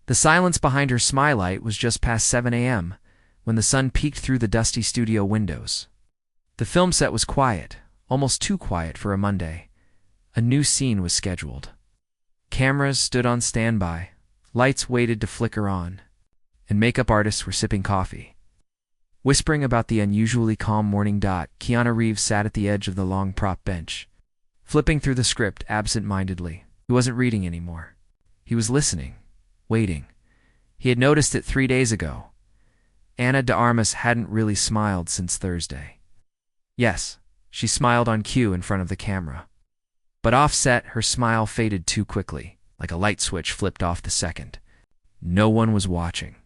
The silence behind her smile was just past 7 a.m. when the sun peeked through the dusty studio windows. The film set was quiet, almost too quiet for a Monday. A new scene was scheduled. Cameras stood on standby, lights waited to flicker on, and makeup artists were sipping coffee. Whispering about the unusually calm morning, Keanu Reeves sat at the edge of the long prop bench, flipping through the script absent-mindedly. He wasn't reading anymore. He was listening, waiting. He had noticed it 3 days ago. Ana de Armas hadn't really smiled since Thursday. Yes, she smiled on cue in front of the camera. But off-set, her smile faded too quickly, like a light switch flipped off the second. No one was watching.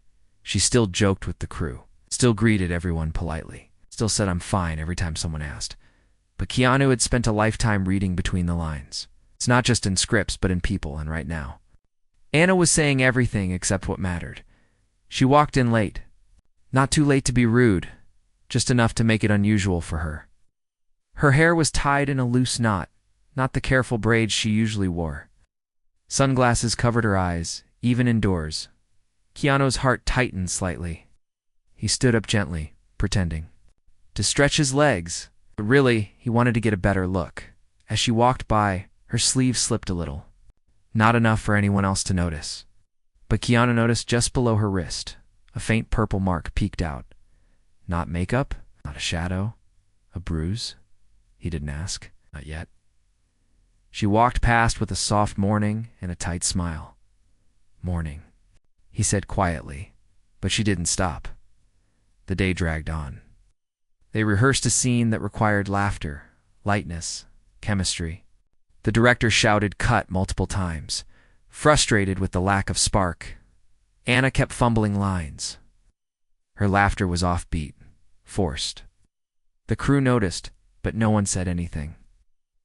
She still joked with the crew, still greeted everyone politely, still said "I'm fine" every time someone asked. But Keanu had spent a lifetime reading between the lines. It's not just in scripts, but in people, and right now. Ana was saying everything except what mattered. She walked in late. Not too late to be rude, just enough to make it unusual for her. Her hair was tied in a loose knot, not the careful braids she usually wore. Sunglasses covered her eyes, even indoors. Keanu's heart tightened slightly. He stood up gently, pretending to stretch his legs, but really, he wanted to get a better look. As she walked by, her sleeve slipped a little. Not enough for anyone else to notice. But Keanu noticed just below her wrist. A faint purple mark peeked out. Not makeup, not a shadow, a bruise? He didn't ask. Not yet. She walked past with a soft morning and a tight smile. Morning, he said quietly, but she didn't stop. The day dragged on. They rehearsed a scene that required laughter, lightness, chemistry. The director shouted "cut" multiple times, frustrated with the lack of spark. Ana kept fumbling lines. Her laughter was offbeat, forced. The crew noticed, but no one said anything.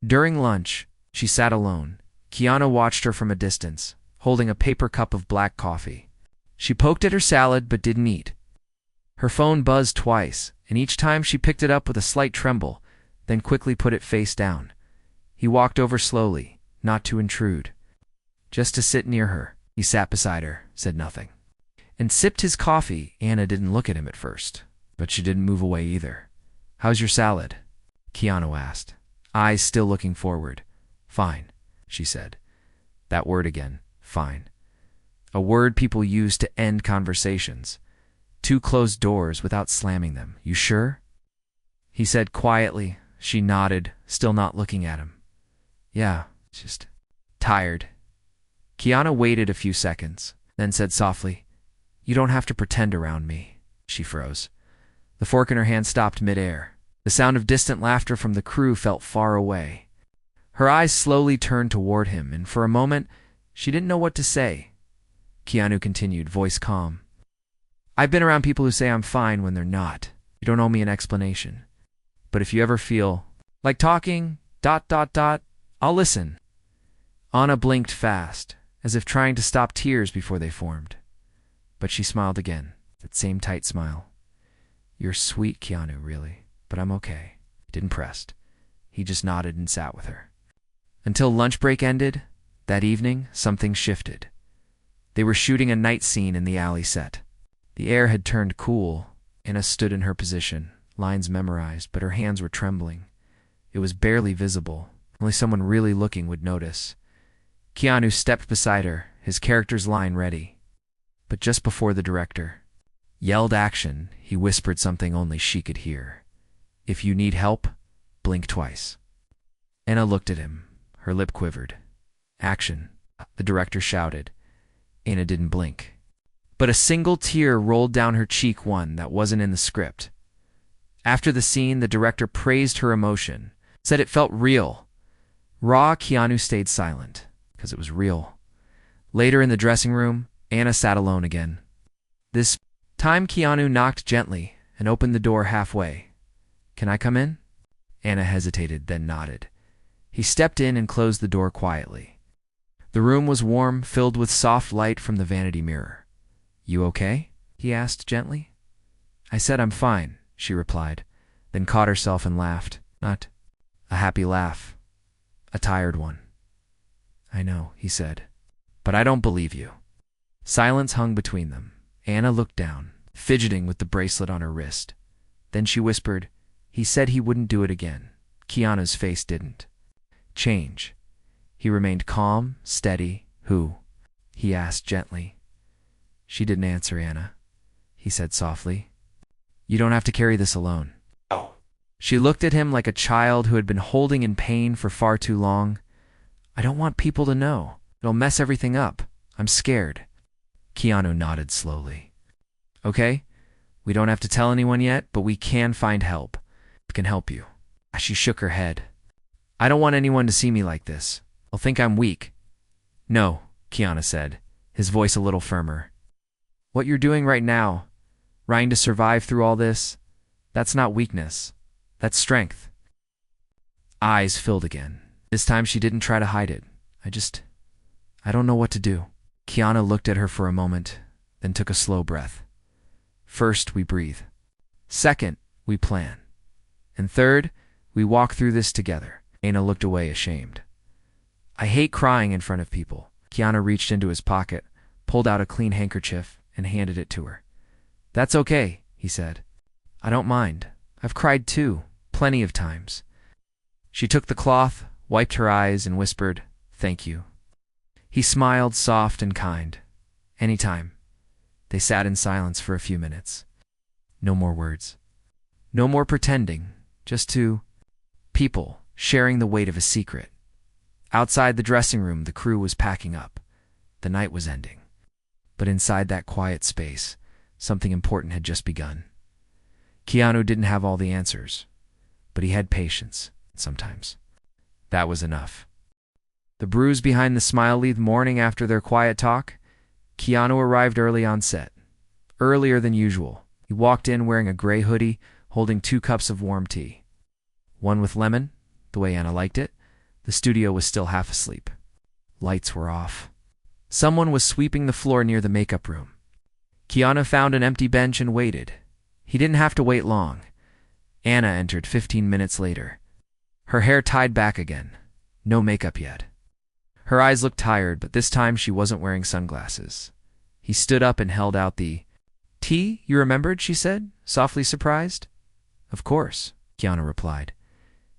During lunch, she sat alone. Keanu watched her from a distance, holding a paper cup of black coffee. She poked at her salad but didn't eat. Her phone buzzed twice, and each time she picked it up with a slight tremble, then quickly put it face down. He walked over slowly, not to intrude. Just to sit near her. He sat beside her, said nothing, and sipped his coffee. Ana didn't look at him at first, but she didn't move away either. "How's your salad?" Keanu asked, eyes still looking forward. "Fine," she said. That word again, fine. A word people use to end conversations. Two closed doors without slamming them. "You sure?" He said quietly. She nodded, still not looking at him. "Yeah, just tired." Keanu waited a few seconds, then said softly, "You don't have to pretend around me." She froze. The fork in her hand stopped midair. The sound of distant laughter from the crew felt far away. Her eyes slowly turned toward him, and for a moment, she didn't know what to say. Keanu continued, voice calm. "I've been around people who say I'm fine when they're not. You don't owe me an explanation. But if you ever feel like talking, I'll listen." Ana blinked fast, as if trying to stop tears before they formed. But she smiled again, that same tight smile. "You're sweet, Keanu, really, but I'm okay." He didn't press. He just nodded and sat with her. Until lunch break ended, that evening, something shifted. They were shooting a night scene in the alley set. The air had turned cool. Ana stood in her position, lines memorized, but her hands were trembling. It was barely visible. Only someone really looking would notice. Keanu stepped beside her, his character's line ready. But just before the director yelled action, he whispered something only she could hear. "If you need help, blink twice." Ana looked at him. Her lip quivered. "Action," the director shouted. Ana didn't blink. But a single tear rolled down her cheek, one that wasn't in the script. After the scene, the director praised her emotion, said it felt real. Raw. Keanu stayed silent, because it was real. Later in the dressing room, Ana sat alone again. This time Keanu knocked gently and opened the door halfway. "Can I come in?" Ana hesitated, then nodded. He stepped in and closed the door quietly. The room was warm, filled with soft light from the vanity mirror. "You okay?" he asked gently. "I said I'm fine," she replied, then caught herself and laughed. Not a happy laugh, a tired one. "I know," he said, "but I don't believe you." Silence hung between them. Anna looked down, fidgeting with the bracelet on her wrist. Then she whispered, "He said he wouldn't do it again." Keanu's face didn't change. He remained calm, steady. "Who?" he asked gently. She didn't answer, Anna. He said softly, "You don't have to carry this alone." Oh. She looked at him like a child who had been holding in pain for far too long. "I don't want people to know. It'll mess everything up. I'm scared." Keanu nodded slowly. "Okay, we don't have to tell anyone yet, but we can find help. We can help you." She shook her head. "I don't want anyone to see me like this. They'll think I'm weak." "No," Keanu said, his voice a little firmer. "What you're doing right now, trying to survive through all this, that's not weakness. That's strength." Eyes filled again. This time she didn't try to hide it. I don't know what to do." Keanu looked at her for a moment, then took a slow breath. "First, we breathe. Second, we plan. And third, we walk through this together." Anna looked away, ashamed. "I hate crying in front of people." Keanu reached into his pocket, pulled out a clean handkerchief, and handed it to her. "That's okay," he said. "I don't mind. I've cried too, plenty of times." She took the cloth, wiped her eyes, and whispered, "Thank you." He smiled, soft and kind. "Anytime." They sat in silence for a few minutes. No more words. No more pretending, just two people sharing the weight of a secret. Outside the dressing room, the crew was packing up. The night was ending. But inside that quiet space, something important had just begun. Keanu didn't have all the answers, but he had patience, sometimes. That was enough. The bruise behind the smile the morning after their quiet talk, Keanu arrived early on set. Earlier than usual. He walked in wearing a gray hoodie, holding 2 cups of warm tea. One with lemon, the way Anna liked it. The studio was still half asleep. Lights were off. Someone was sweeping the floor near the makeup room. Keanu found an empty bench and waited. He didn't have to wait long. Anna entered 15 minutes later. Her hair tied back again. No makeup yet. Her eyes looked tired, but this time she wasn't wearing sunglasses. He stood up and held out the "Tea, you remembered?" she said, softly surprised. "Of course," Keanu replied.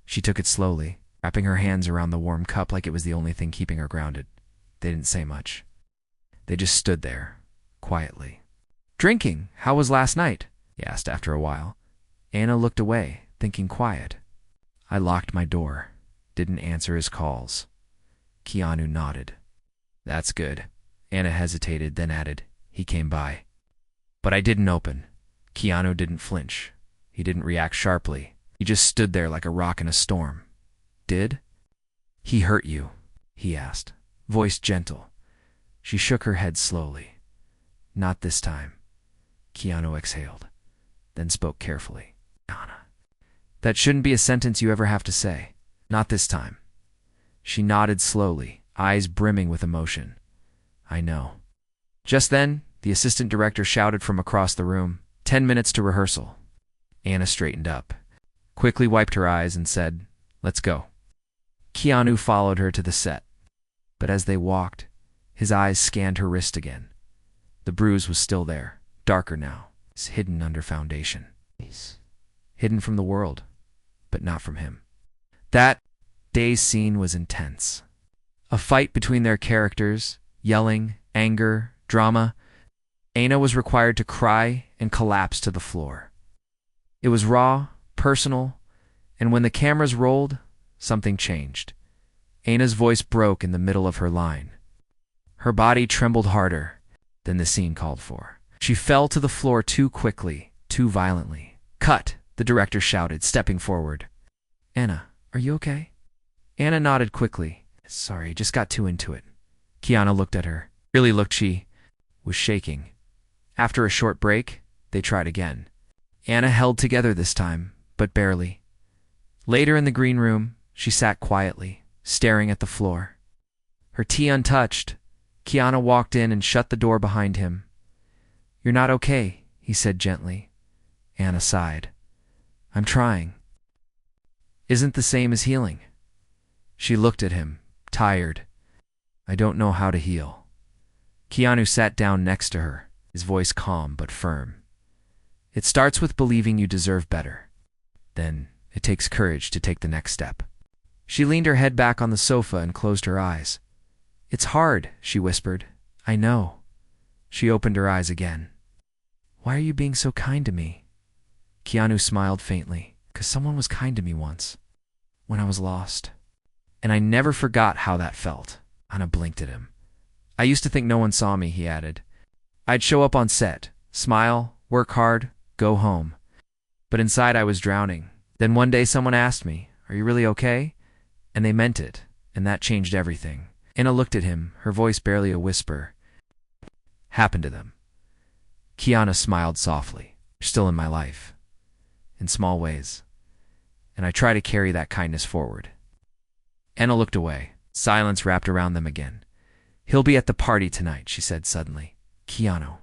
She took it slowly, wrapping her hands around the warm cup like it was the only thing keeping her grounded. They didn't say much. They just stood there, quietly. "Drinking, how was last night?" he asked after a while. Anna looked away, thinking quiet. "I locked my door. Didn't answer his calls." Keanu nodded. "That's good." Anna hesitated, then added, "He came by." "But I didn't open." Keanu didn't flinch. He didn't react sharply. He just stood there like a rock in a storm. "Did he hurt you?" he asked, voice gentle. She shook her head slowly. "Not this time." Keanu exhaled, then spoke carefully. "Anna, that shouldn't be a sentence you ever have to say. Not this time." She nodded slowly, eyes brimming with emotion. "I know." Just then, the assistant director shouted from across the room, 10 minutes to rehearsal." Anna straightened up, quickly wiped her eyes, and said, "Let's go." Keanu followed her to the set. But as they walked, his eyes scanned her wrist again. The bruise was still there, darker now, hidden under foundation. Hidden from the world, but not from him. That day's scene was intense. A fight between their characters, yelling, anger, drama. Anna was required to cry and collapse to the floor. It was raw, personal, and when the cameras rolled, something changed. Anna's voice broke in the middle of her line. Her body trembled harder than the scene called for. She fell to the floor too quickly, too violently. "Cut!" the director shouted, stepping forward. "Anna, are you okay?" Anna nodded quickly. "Sorry, just got too into it." Keanu looked at her. Really looked she was shaking. After a short break, they tried again. Anna held together this time, but barely. Later in the green room, she sat quietly, staring at the floor. Her tea untouched, Keanu walked in and shut the door behind him. "You're not okay," he said gently. Anna sighed. "I'm trying." "Isn't the same as healing." She looked at him, tired. "I don't know how to heal." Keanu sat down next to her, his voice calm but firm. It starts with believing you deserve better. Then, it takes courage to take the next step. She leaned her head back on the sofa and closed her eyes. It's hard, she whispered. I know. She opened her eyes again. Why are you being so kind to me? Keanu smiled faintly. 'Cause someone was kind to me once, when I was lost. And I never forgot how that felt. Anna blinked at him. I used to think no one saw me, he added. I'd show up on set, smile, work hard, go home. But inside I was drowning. Then one day someone asked me, are you really okay? And they meant it, and that changed everything. Anna looked at him, her voice barely a whisper. Happened to them. Keanu smiled softly. You're still in my life. In small ways. And I try to carry that kindness forward. Anna looked away. Silence wrapped around them again. He'll be at the party tonight, she said suddenly. Keanu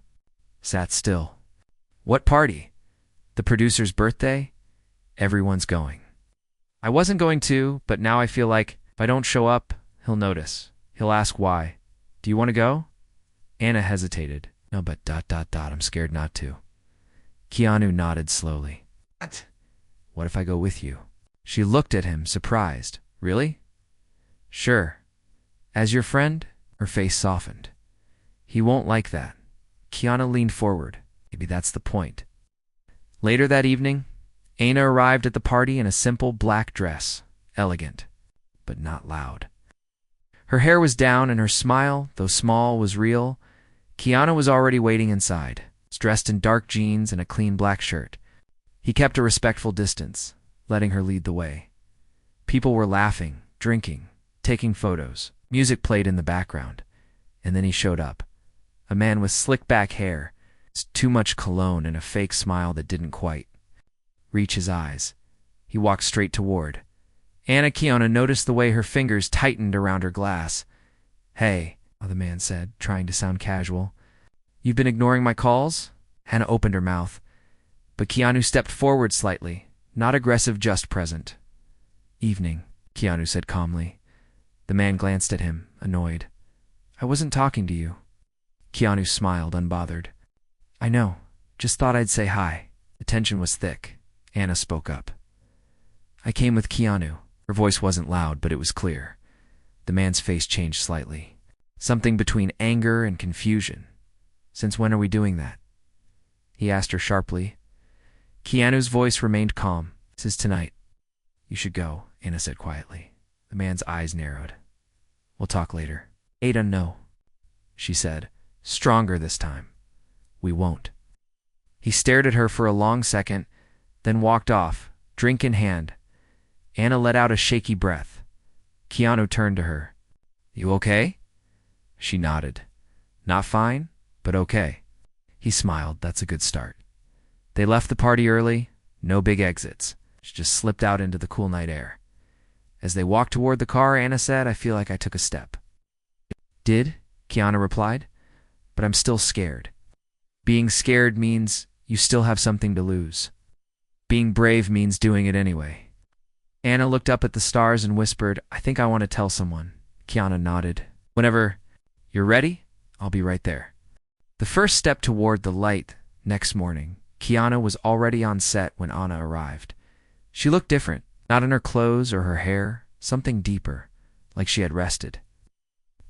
sat still. What party? The producer's birthday? Everyone's going. I wasn't going to, but now I feel like if I don't show up, he'll notice. He'll ask why. Do you want to go? Anna hesitated. No, but ... I'm scared not to. Keanu nodded slowly. What if I go with you? She looked at him, surprised. Really? Sure. As your friend? Her face softened. He won't like that. Keanu leaned forward. Maybe that's the point. Later that evening, Anna arrived at the party in a simple black dress, elegant, but not loud. Her hair was down and her smile, though small, was real. Keanu was already waiting inside, dressed in dark jeans and a clean black shirt. He kept a respectful distance, letting her lead the way. People were laughing, drinking, taking photos. Music played in the background. And then he showed up. A man with slick back hair, too much cologne and a fake smile that didn't quite reach his eyes. He walked straight toward. Keanu noticed the way her fingers tightened around her glass. Hey, the man said, trying to sound casual. You've been ignoring my calls? Hannah opened her mouth. But Keanu stepped forward slightly, not aggressive, just present. Evening, Keanu said calmly. The man glanced at him, annoyed. I wasn't talking to you. Keanu smiled, unbothered. I know. Just thought I'd say hi. The tension was thick. Anna spoke up. I came with Keanu. Her voice wasn't loud, but it was clear. The man's face changed slightly. Something between anger and confusion. Since when are we doing that? He asked her sharply. Keanu's voice remained calm. This is tonight. You should go, Anna said quietly. The man's eyes narrowed. We'll talk later. Ada, no, she said, stronger this time. We won't. He stared at her for a long second, then walked off, drink in hand. Anna let out a shaky breath. Keanu turned to her. You okay? She nodded. Not fine, but okay. He smiled. That's a good start. They left the party early, no big exits. She just slipped out into the cool night air. As they walked toward the car, Anna said, I feel like I took a step. Did? Keanu replied. But I'm still scared. Being scared means you still have something to lose. Being brave means doing it anyway. Anna looked up at the stars and whispered, I think I want to tell someone. Keanu nodded. Whenever you're ready, I'll be right there. The first step toward the light. Next morning, Keanu was already on set when Anna arrived. She looked different, not in her clothes or her hair, something deeper, like she had rested.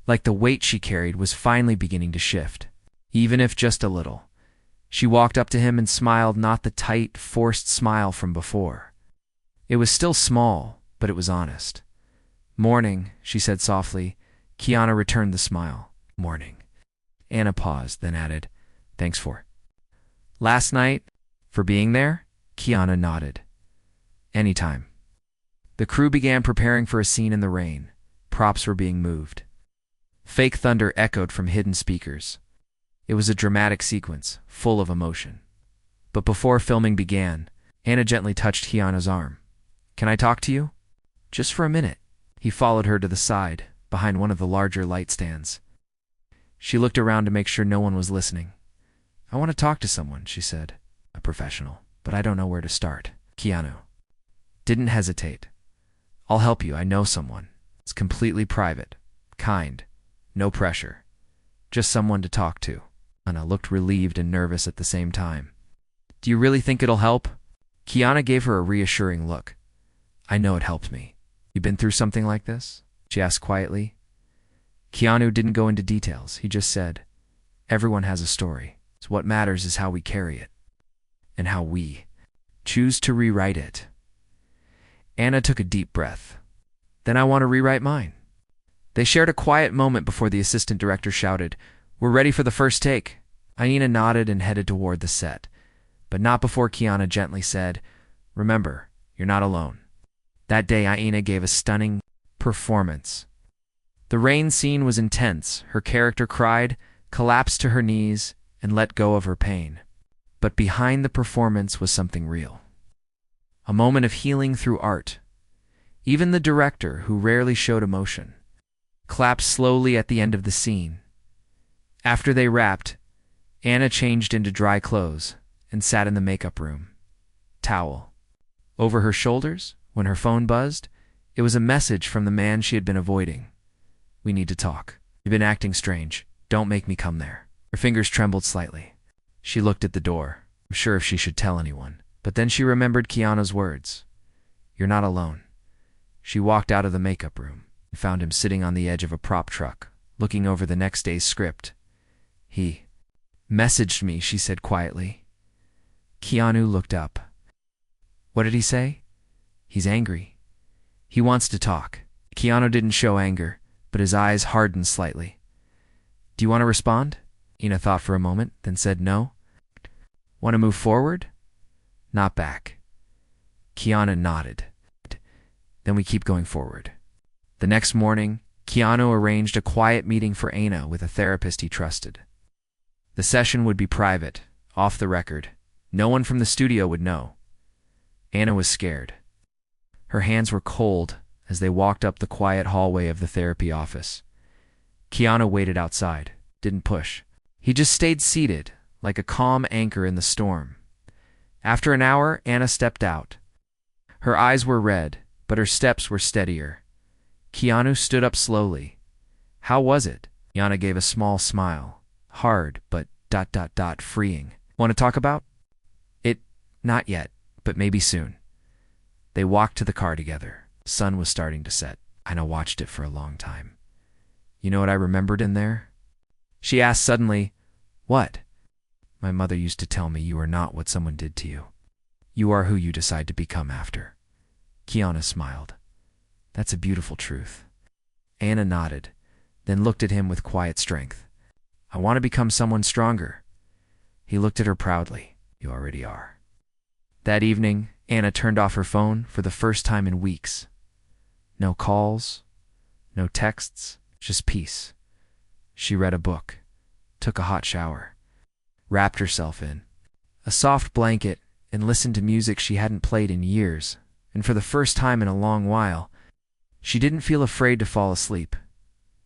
Like the weight she carried was finally beginning to shift, even if just a little. She walked up to him and smiled, not the tight, forced smile from before. It was still small, but it was honest. Morning, she said softly. Keanu returned the smile. Morning. Anna paused, then added, Thanks for last night, for being there? Keanu nodded. Anytime. The crew began preparing for a scene in the rain. Props were being moved. Fake thunder echoed from hidden speakers. It was a dramatic sequence, full of emotion. But before filming began, Anna gently touched Keanu's arm. Can I talk to you? Just for a minute. He followed her to the side, behind one of the larger light stands. She looked around to make sure no one was listening. I want to talk to someone, she said. A professional, but I don't know where to start. Keanu didn't hesitate. I'll help you, I know someone. It's completely private, kind, no pressure. Just someone to talk to. Anna looked relieved and nervous at the same time. Do you really think it'll help? Keanu gave her a reassuring look. I know it helped me. You been through something like this? She asked quietly. Keanu didn't go into details. He just said, everyone has a story. So what matters is how we carry it. And how we choose to rewrite it. Anna took a deep breath. Then I want to rewrite mine. They shared a quiet moment before the assistant director shouted, We're ready for the first take. Aina nodded and headed toward the set, but not before Keanu gently said, Remember, you're not alone. That day, Aina gave a stunning performance. The rain scene was intense. Her character cried, collapsed to her knees, and let go of her pain. But behind the performance was something real. A moment of healing through art. Even the director, who rarely showed emotion, clapped slowly at the end of the scene. After they wrapped, Anna changed into dry clothes and sat in the makeup room. Towel over her shoulders. When her phone buzzed, it was a message from the man she had been avoiding. We need to talk. You've been acting strange. Don't make me come there. Her fingers trembled slightly. She looked at the door, unsure if she should tell anyone. But then she remembered Keanu's words. You're not alone. She walked out of the makeup room and found him sitting on the edge of a prop truck, looking over the next day's script. He messaged me, she said quietly. Keanu looked up. What did he say? He's angry. He wants to talk. Keanu didn't show anger, but his eyes hardened slightly. Do you want to respond? Ina thought for a moment, then said no. Want to move forward? Not back. Keanu nodded. Then we keep going forward. The next morning, Keanu arranged a quiet meeting for Aina with a therapist he trusted. The session would be private, off the record. No one from the studio would know. Anna was scared. Her hands were cold as they walked up the quiet hallway of the therapy office. Keanu waited outside, didn't push. He just stayed seated, like a calm anchor in the storm. After an hour, Anna stepped out. Her eyes were red, but her steps were steadier. Keanu stood up slowly. How was it? Anna gave a small smile. Hard, but ... freeing. Want to talk about? It, not yet, but maybe soon. They walked to the car together. The sun was starting to set. Ina watched it for a long time. You know what I remembered in there? She asked suddenly, What? My mother used to tell me you are not what someone did to you. You are who you decide to become after. Keanu smiled. That's a beautiful truth. Anna nodded, then looked at him with quiet strength. I want to become someone stronger. He looked at her proudly. You already are. That evening, Anna turned off her phone for the first time in weeks. No calls, no texts, just peace. She read a book, took a hot shower, wrapped herself in a soft blanket, and listened to music she hadn't played in years, and for the first time in a long while, she didn't feel afraid to fall asleep.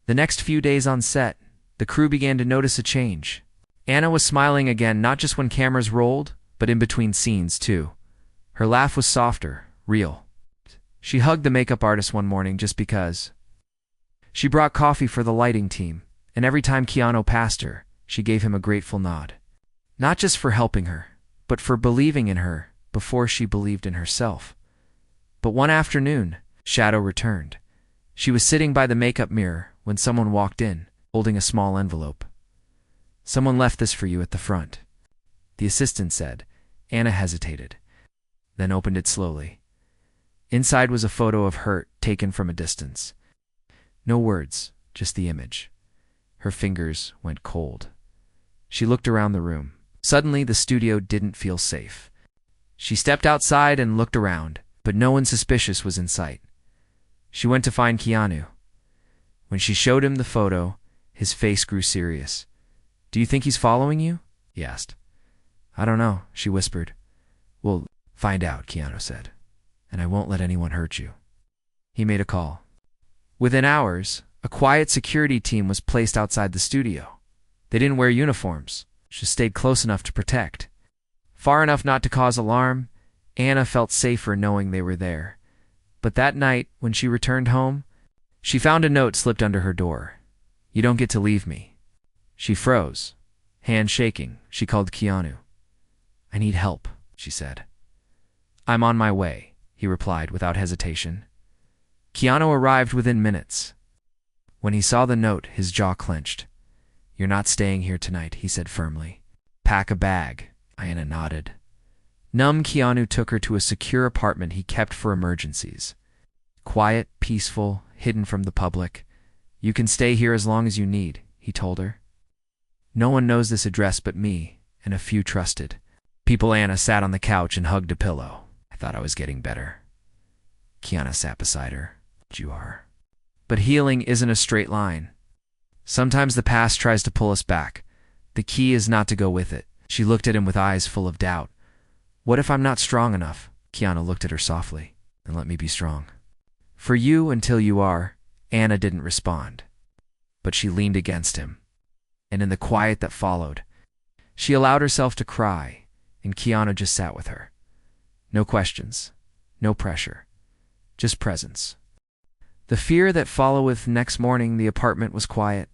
The next few days on set, the crew began to notice a change. Anna was smiling again, not just when cameras rolled, but in between scenes too. Her laugh was softer, real. She hugged the makeup artist one morning just because. She brought coffee for the lighting team, and every time Keanu passed her, she gave him a grateful nod. Not just for helping her, but for believing in her before she believed in herself. But one afternoon, Shadow returned. She was sitting by the makeup mirror when someone walked in, holding a small envelope. Someone left this for you at the front, the assistant said. Anna hesitated, then opened it slowly. Inside was a photo of her taken from a distance. No words, just the image. Her fingers went cold. She looked around the room. Suddenly, the studio didn't feel safe. She stepped outside and looked around, but no one suspicious was in sight. She went to find Keanu. When she showed him the photo, his face grew serious. Do you think he's following you? He asked. I don't know, she whispered. We'll find out, Keanu said. And I won't let anyone hurt you. He made a call. Within hours, a quiet security team was placed outside the studio. They didn't wear uniforms, just stayed close enough to protect. Far enough not to cause alarm, Anna felt safer knowing they were there. But that night, when she returned home, she found a note slipped under her door. You don't get to leave me. She froze, hand shaking. She called Keanu. "I need help," she said. "I'm on my way," he replied without hesitation. Keanu arrived within minutes. When he saw the note, his jaw clenched. "You're not staying here tonight," he said firmly. "Pack a bag." Anna nodded. Numb, Keanu took her to a secure apartment he kept for emergencies. Quiet, peaceful, hidden from the public. "You can stay here as long as you need," he told her. "No one knows this address but me and a few trusted people." Anna sat on the couch and hugged a pillow. "I thought I was getting better." Keanu sat beside her. "You are. But healing isn't a straight line. Sometimes the past tries to pull us back. The key is not to go with it." She looked at him with eyes full of doubt. "What if I'm not strong enough?" Keanu looked at her softly. "Then let me be strong." "For you until you are." Anna didn't respond, but she leaned against him. And in the quiet that followed, she allowed herself to cry, and Keanu just sat with her. No questions, no pressure, just presence. The fear that followeth. Next morning, the apartment was quiet.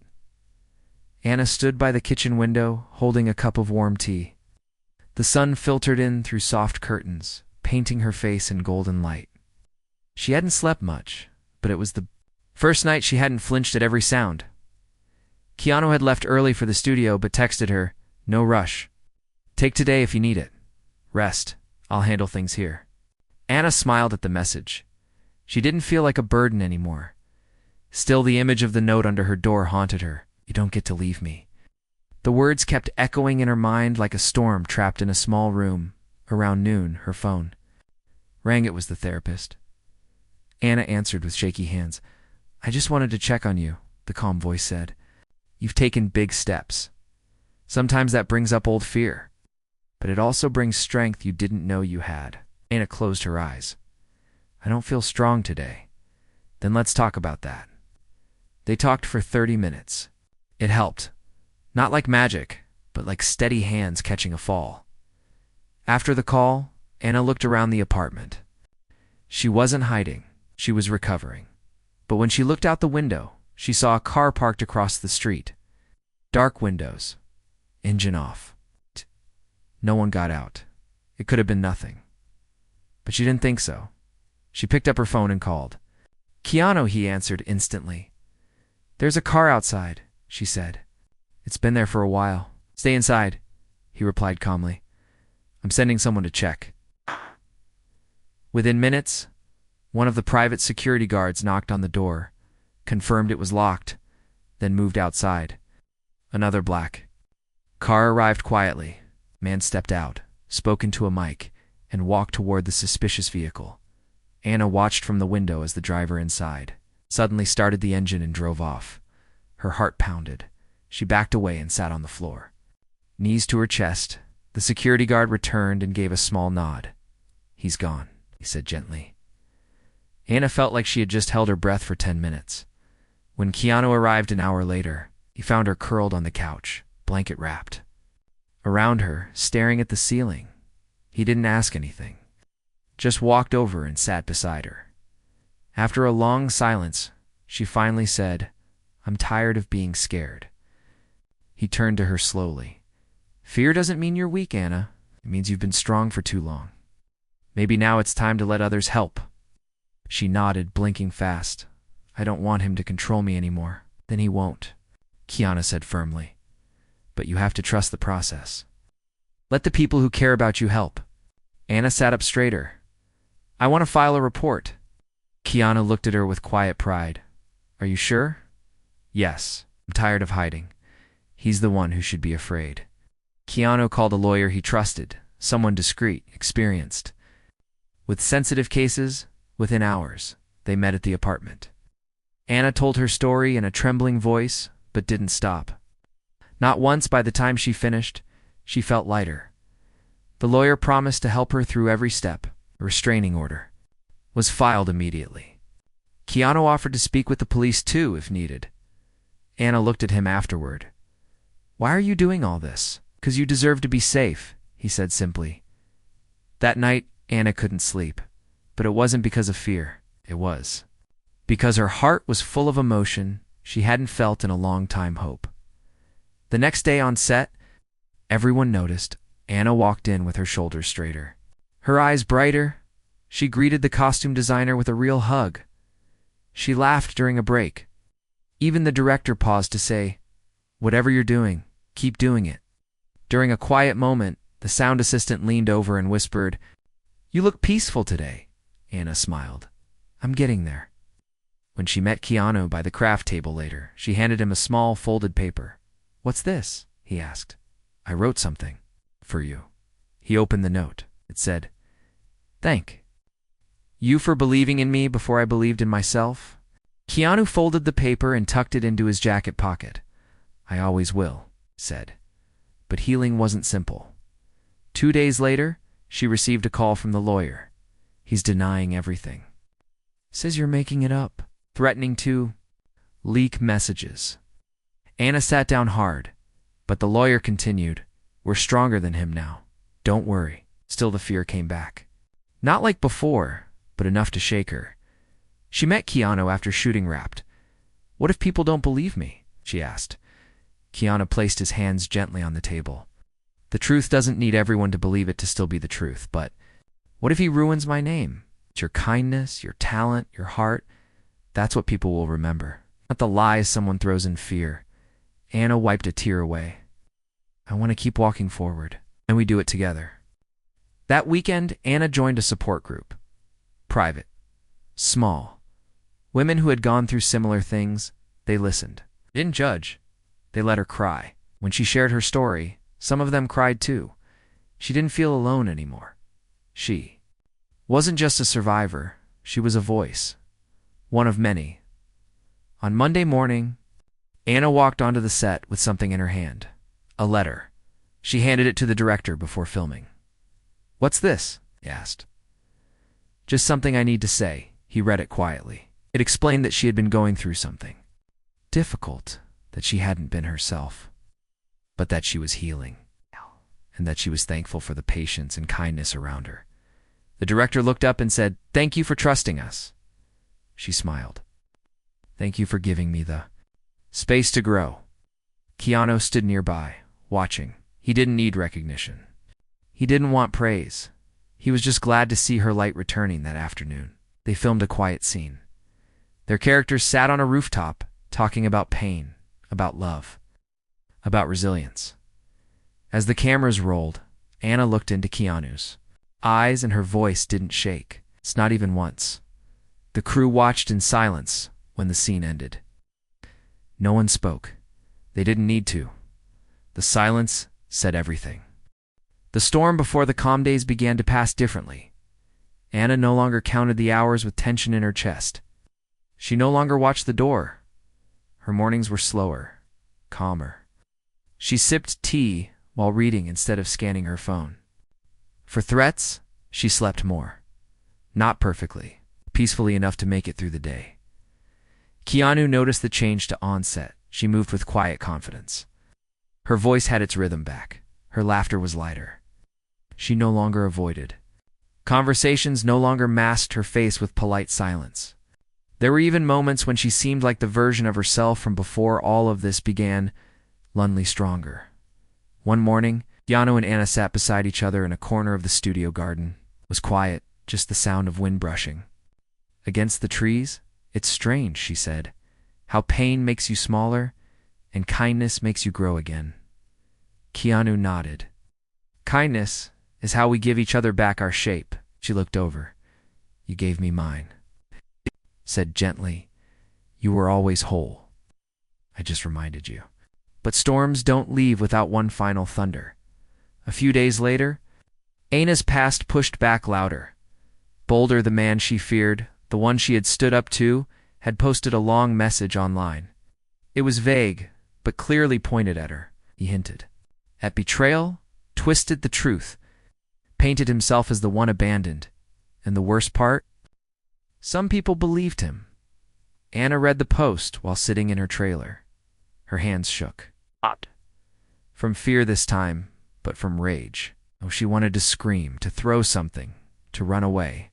Anna stood by the kitchen window, holding a cup of warm tea. The sun filtered in through soft curtains, painting her face in golden light. She hadn't slept much, but it was the first night she hadn't flinched at every sound. Keanu had left early for the studio, but texted her, "No rush. Take today if you need it. Rest. I'll handle things here." Anna smiled at the message. She didn't feel like a burden anymore. Still, the image of the note under her door haunted her. "You don't get to leave me." The words kept echoing in her mind like a storm trapped in a small room. Around noon, her phone rang. It was the therapist. Anna answered with shaky hands. "I just wanted to check on you," the calm voice said. "You've taken big steps. Sometimes that brings up old fear, but it also brings strength you didn't know you had." Anna closed her eyes. "I don't feel strong today." "Then let's talk about that." They talked for 30 minutes. It helped. Not like magic, but like steady hands catching a fall. After the call, Anna looked around the apartment. She wasn't hiding. She was recovering. But when she looked out the window, she saw a car parked across the street. Dark windows. Engine off. No one got out. It could have been nothing. But she didn't think so. She picked up her phone and called. "Keanu," he answered instantly. "There's a car outside," she said. "It's been there for a while." "Stay inside," he replied calmly. "I'm sending someone to check." Within minutes, one of the private security guards knocked on the door, confirmed it was locked, then moved outside. Another black car arrived quietly. Man stepped out, spoke into a mic, and walked toward the suspicious vehicle. Anna watched from the window as the driver inside suddenly started the engine and drove off. Her heart pounded. She backed away and sat on the floor. Knees to her chest, the security guard returned and gave a small nod. "He's gone," he said gently. Anna felt like she had just held her breath for 10 minutes. When Keanu arrived an hour later, he found her curled on the couch, blanket wrapped. Around her, staring at the ceiling, he didn't ask anything, just walked over and sat beside her. After a long silence, she finally said, "I'm tired of being scared." He turned to her slowly. "Fear doesn't mean you're weak, Anna. It means you've been strong for too long. Maybe now it's time to let others help." She nodded, blinking fast. "I don't want him to control me anymore." "Then he won't," Keanu said firmly. "But you have to trust the process. Let the people who care about you help." Anna sat up straighter. "I want to file a report." Keanu looked at her with quiet pride. "Are you sure?" "Yes. I'm tired of hiding. He's the one who should be afraid." Keanu called a lawyer he trusted, someone discreet, experienced. With sensitive cases, within hours, they met at the apartment. Anna told her story in a trembling voice, but didn't stop. Not once by the time she finished, she felt lighter. The lawyer promised to help her through every step. A restraining order was filed immediately. Keanu offered to speak with the police too, if needed. Anna looked at him afterward. "Why are you doing all this?" "'Cause you deserve to be safe," he said simply. That night, Anna couldn't sleep. But it wasn't because of fear. It was because her heart was full of emotion she hadn't felt in a long time. Hope. The next day on set, everyone noticed Anna walked in with her shoulders straighter, her eyes brighter. She greeted the costume designer with a real hug. She laughed during a break. Even the director paused to say, "Whatever you're doing, keep doing it." During a quiet moment, the sound assistant leaned over and whispered, "You look peaceful today." Anna smiled. "I'm getting there." When she met Keanu by the craft table later, she handed him a small folded paper. "What's this?" he asked. "I wrote something for you." He opened the note. It said, "Thank you for believing in me before I believed in myself." Keanu folded the paper and tucked it into his jacket pocket. "I always will," he said. But healing wasn't simple. 2 days later, she received a call from the lawyer. "He's denying everything. Says you're making it up, threatening to leak messages." Anna sat down hard, but the lawyer continued, "We're stronger than him now. Don't worry." Still the fear came back. Not like before, but enough to shake her. She met Keanu after shooting wrapped. "What if people don't believe me?" she asked. Keanu placed his hands gently on the table. "The truth doesn't need everyone to believe it to still be the truth, but what if he ruins my name? It's your kindness, your talent, your heart. That's what people will remember, not the lies someone throws in fear." Anna wiped a tear away. "I want to keep walking forward, and we do it together." That weekend, Anna joined a support group. Private. Small. Women who had gone through similar things. They listened. They didn't judge. They let her cry. When she shared her story, some of them cried too. She didn't feel alone anymore. She wasn't just a survivor. She was a voice. One of many. On Monday morning, Anna walked onto the set with something in her hand. A letter. She handed it to the director before filming. "What's this?" he asked. "Just something I need to say." He read it quietly. It explained that she had been going through something difficult, that she hadn't been herself, but that she was healing, and that she was thankful for the patience and kindness around her. The director looked up and said, "Thank you for trusting us." She smiled. "Thank you for giving me the space to grow." Keanu stood nearby, watching. He didn't need recognition. He didn't want praise. He was just glad to see her light returning that afternoon. They filmed a quiet scene. Their characters sat on a rooftop, talking about pain, about love, about resilience. As the cameras rolled, Anna looked into Keanu's eyes and her voice didn't shake. It's not even once. The crew watched in silence when the scene ended. No one spoke. They didn't need to. The silence said everything. The storm before the calm days began to pass differently. Anna no longer counted the hours with tension in her chest. She no longer watched the door. Her mornings were slower, calmer. She sipped tea while reading instead of scanning her phone. For threats, she slept more. Not perfectly, peacefully enough to make it through the day. Keanu noticed the change to onset. She moved with quiet confidence. Her voice had its rhythm back. Her laughter was lighter. She no longer avoided. Conversations no longer masked her face with polite silence. There were even moments when she seemed like the version of herself from before all of this began, lonely stronger. One morning, Keanu and Anna sat beside each other in a corner of the studio garden. It was quiet, just the sound of wind brushing against the trees. "It's strange," she said, "how pain makes you smaller and kindness makes you grow again." Keanu nodded. "Kindness is how we give each other back our shape." She looked over. "You gave me mine." Said gently, "You were always whole. I just reminded you." But storms don't leave without one final thunder. A few days later, Anna's past pushed back louder. Boulder, the man she feared, the one she had stood up to, had posted a long message online. It was vague, but clearly pointed at her. He hinted at betrayal, twisted the truth, painted himself as the one abandoned. And the worst part? Some people believed him. Anna read the post while sitting in her trailer. Her hands shook. Not from fear this time, but from rage. Oh, she wanted to scream, to throw something, to run away.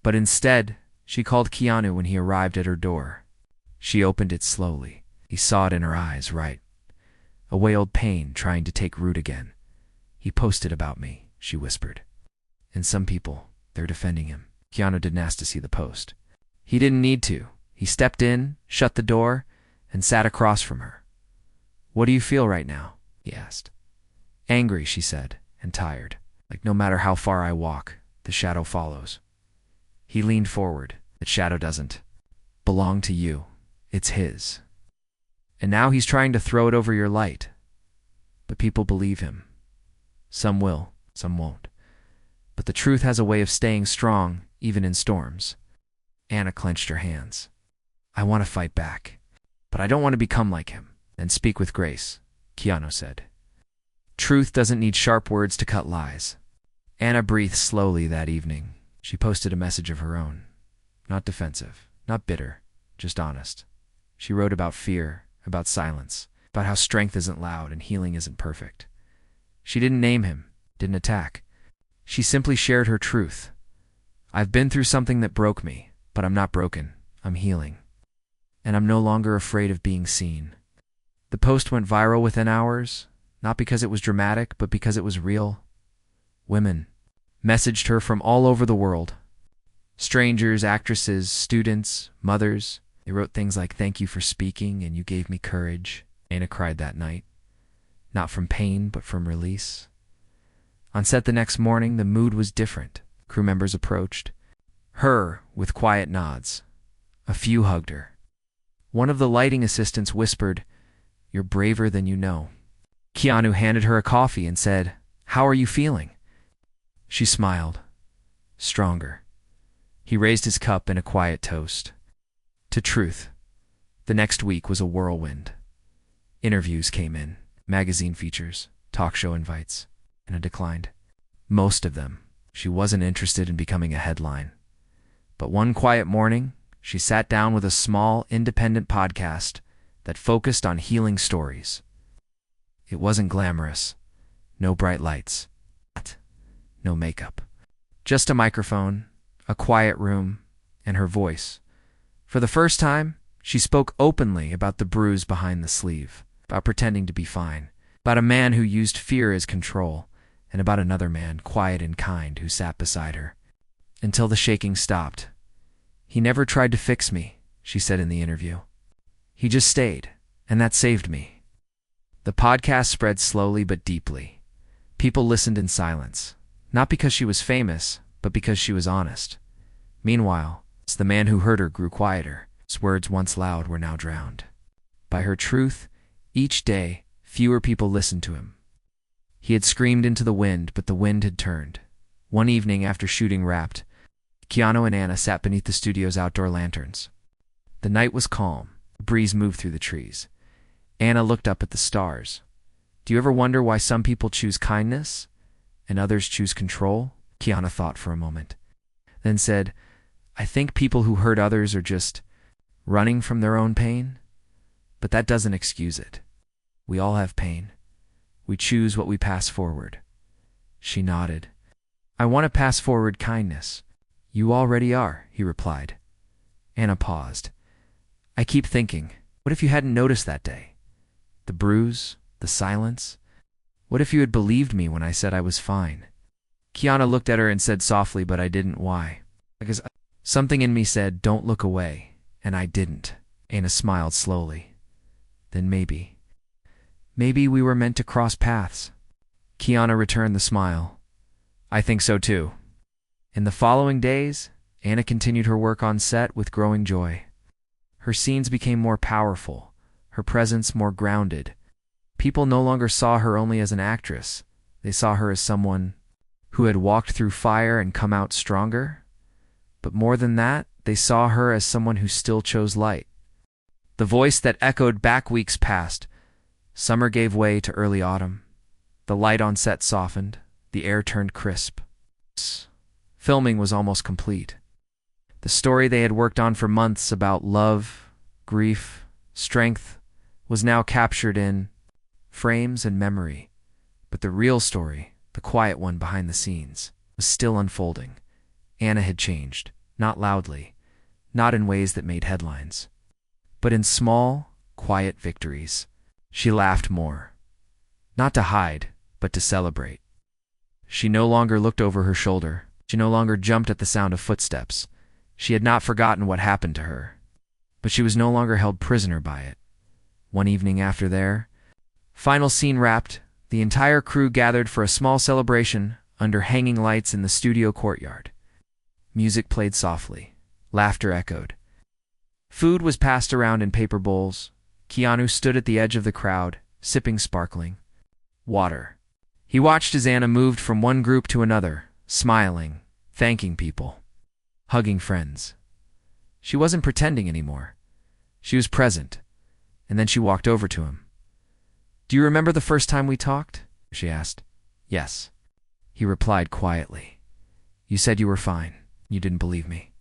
But instead, she called Keanu when he arrived at her door. She opened it slowly. He saw it in her eyes, right a way-old pain trying to take root again. He posted about me, she whispered. And some people, they're defending him. Keanu didn't ask to see the post. He didn't need to. He stepped in, shut the door, and sat across from her. What do you feel right now? He asked. Angry, she said, and tired. Like no matter how far I walk, the shadow follows. He leaned forward. That shadow doesn't belong to you. It's his. And now he's trying to throw it over your light. But people believe him. Some will, some won't. But the truth has a way of staying strong, even in storms. Anna clenched her hands. I want to fight back, but I don't want to become like him. And speak with grace, Keanu said. Truth doesn't need sharp words to cut lies. Anna breathed slowly that evening. She posted a message of her own. Not defensive, not bitter, just honest. She wrote about fear, about silence, about how strength isn't loud and healing isn't perfect. She didn't name him, didn't attack. She simply shared her truth. I've been through something that broke me, but I'm not broken. I'm healing. And I'm no longer afraid of being seen. The post went viral within hours, not because it was dramatic, but because it was real. Women messaged her from all over the world. Strangers, actresses, students, mothers. They wrote things like, thank you for speaking and you gave me courage. Anna cried that night. Not from pain, but from release. On set the next morning, the mood was different. Crew members approached her with quiet nods. A few hugged her. One of the lighting assistants whispered, You're braver than you know. Keanu handed her a coffee and said, How are you feeling? She smiled. Stronger. He raised his cup in a quiet toast. To truth. The next week was a whirlwind. Interviews came in, magazine features, talk show invites, and I declined. Most of them. She wasn't interested in becoming a headline. But one quiet morning, she sat down with a small, independent podcast that focused on healing stories. It wasn't glamorous. No bright lights. No makeup. Just a microphone, a quiet room, and her voice. For the first time, she spoke openly about the bruise behind the sleeve, about pretending to be fine, about a man who used fear as control, and about another man, quiet and kind, who sat beside her. Until the shaking stopped. He never tried to fix me, she said in the interview. He just stayed, and that saved me. The podcast spread slowly but deeply. People listened in silence, not because she was famous, but because she was honest. Meanwhile, the man who heard her grew quieter. His words once loud were now drowned. By her truth, each day, fewer people listened to him. He had screamed into the wind, but the wind had turned. One evening after shooting wrapped, Keanu and Anna sat beneath the studio's outdoor lanterns. The night was calm. A breeze moved through the trees. Anna looked up at the stars. Do you ever wonder why some people choose kindness and others choose control? Keanu thought for a moment, then said, I think people who hurt others are just running from their own pain, but that doesn't excuse it. We all have pain. We choose what we pass forward. She nodded. I want to pass forward kindness. You already are, he replied. Anna paused. I keep thinking, what if you hadn't noticed that day? The bruise, the silence. What if you had believed me when I said I was fine? Keanu looked at her and said softly, but I didn't. Why? Because something in me said, don't look away, and I didn't. Anna smiled slowly. Then maybe we were meant to cross paths. Keanu returned the smile. I think so too. In the following days, Anna continued her work on set with growing joy. Her scenes became more powerful, her presence more grounded. People no longer saw her only as an actress. They saw her as someone who had walked through fire and come out stronger. But more than that, they saw her as someone who still chose light. The voice that echoed back weeks past. Summer gave way to early autumn. The light on set softened. The air turned crisp. Filming was almost complete. The story they had worked on for months about love, grief, strength, was now captured in frames and memory. But the real story, the quiet one behind the scenes, was still unfolding. Anna had changed, not loudly, not in ways that made headlines, but in small, quiet victories. She laughed more, Not to hide, but to celebrate. She no longer looked over her shoulder. She no longer jumped at the sound of footsteps. She had not forgotten what happened to her. But she was no longer held prisoner by it. One evening after their final scene wrapped, the entire crew gathered for a small celebration under hanging lights in the studio courtyard. Music played softly. Laughter echoed. Food was passed around in paper bowls. Keanu stood at the edge of the crowd, sipping sparkling water. He watched as Anna moved from one group to another, smiling, thanking people, hugging friends. She wasn't pretending anymore. She was present, and then she walked over to him. "Do you remember the first time we talked?" she asked. "Yes," he replied quietly. "You said you were fine. You didn't believe me."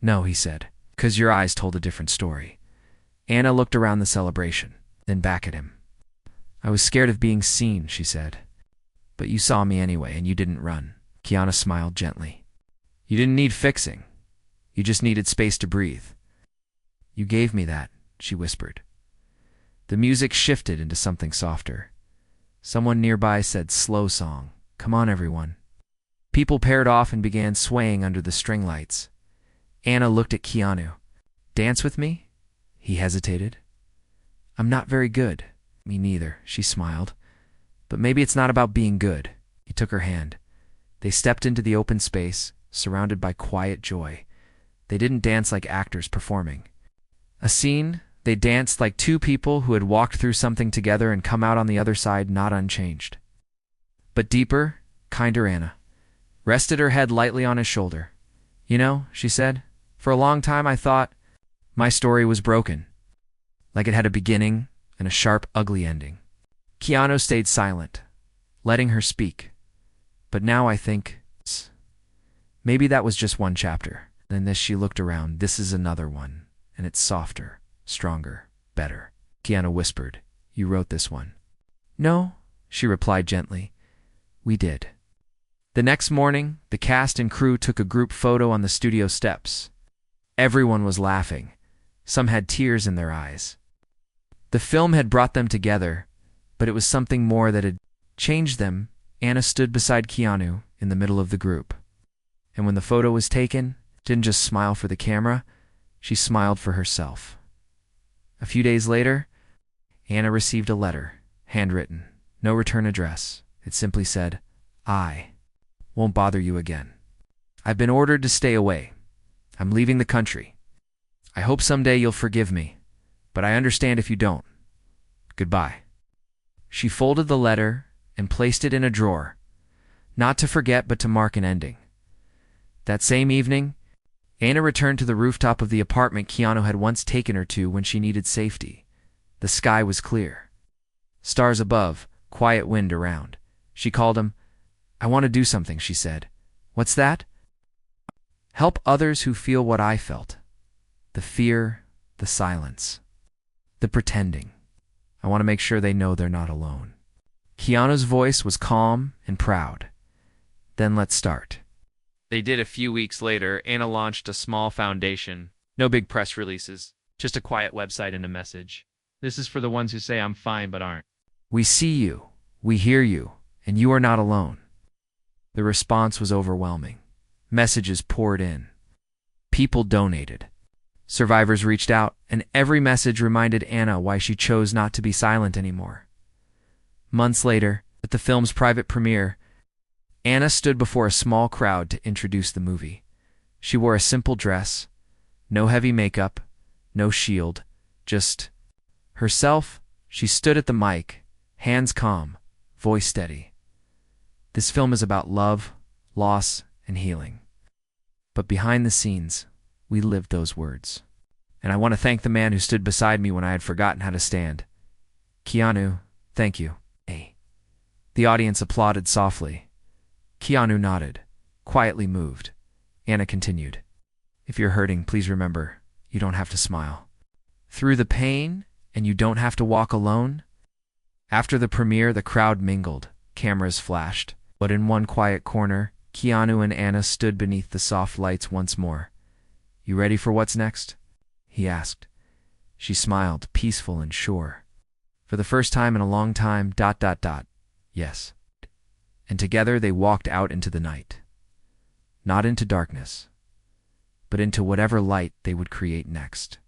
"No," he said, "'cause your eyes told a different story." Anna looked around the celebration, then back at him. "I was scared of being seen," she said. "But you saw me anyway, and you didn't run." Keanu smiled gently. "You didn't need fixing. You just needed space to breathe." "You gave me that," she whispered. The music shifted into something softer. Someone nearby said, "Slow song. Come on, everyone." People paired off and began swaying under the string lights. Anna looked at Keanu. "Dance with me?" He hesitated. "I'm not very good." "Me neither," she smiled. "But maybe it's not about being good." He took her hand. They stepped into the open space, surrounded by quiet joy. They didn't dance like actors performing a scene. They danced like two people who had walked through something together and come out on the other side not unchanged. But deeper, kinder Anna rested her head lightly on his shoulder. "You know," she said, "for a long time I thought my story was broken, like it had a beginning and a sharp, ugly ending." Keanu stayed silent, letting her speak. "But now I think maybe that was just one chapter." And this, she looked around. "This is another one, and it's softer, stronger, better." Keanu whispered, "You wrote this one." "No," she replied gently. "We did." The next morning, the cast and crew took a group photo on the studio steps. Everyone was laughing. Some had tears in their eyes. The film had brought them together, but it was something more that had changed them. Anna stood beside Keanu in the middle of the group. And when the photo was taken, didn't just smile for the camera, she smiled for herself. A few days later, Anna received a letter, handwritten, no return address. It simply said, "I won't bother you again. I've been ordered to stay away. I'm leaving the country. I hope someday you'll forgive me, but I understand if you don't. Goodbye." She folded the letter and placed it in a drawer, not to forget but to mark an ending. That same evening, Anna returned to the rooftop of the apartment Keanu had once taken her to when she needed safety. The sky was clear. Stars above, quiet wind around. She called him. "I want to do something," she said. "What's that?" "Help others who feel what I felt. The fear, the silence, the pretending. I want to make sure they know they're not alone." Keanu's voice was calm and proud. "Then let's start." They did. A few weeks later, Anna launched a small foundation. No big press releases, just a quiet website and a message. "This is for the ones who say I'm fine but aren't. We see you, we hear you, and you are not alone." The response was overwhelming. Messages poured in. People donated. Survivors reached out, and every message reminded Anna why she chose not to be silent anymore. Months later, at the film's private premiere, Anna stood before a small crowd to introduce the movie. She wore a simple dress, no heavy makeup, no shield, just herself. She stood at the mic, hands calm, voice steady. "This film is about love, loss, and healing. But behind the scenes, we lived those words. And I want to thank the man who stood beside me when I had forgotten how to stand. Keanu, thank you." Hey. The audience applauded softly. Keanu nodded, quietly moved. Anna continued, "If you're hurting, please remember, you don't have to smile through the pain, and you don't have to walk alone." After the premiere, the crowd mingled, cameras flashed. But in one quiet corner, Keanu and Anna stood beneath the soft lights once more. "You ready for what's next?" he asked. She smiled, peaceful and sure. For the first time in a long time, ... Yes. And together they walked out into the night. Not into darkness, but into whatever light they would create next.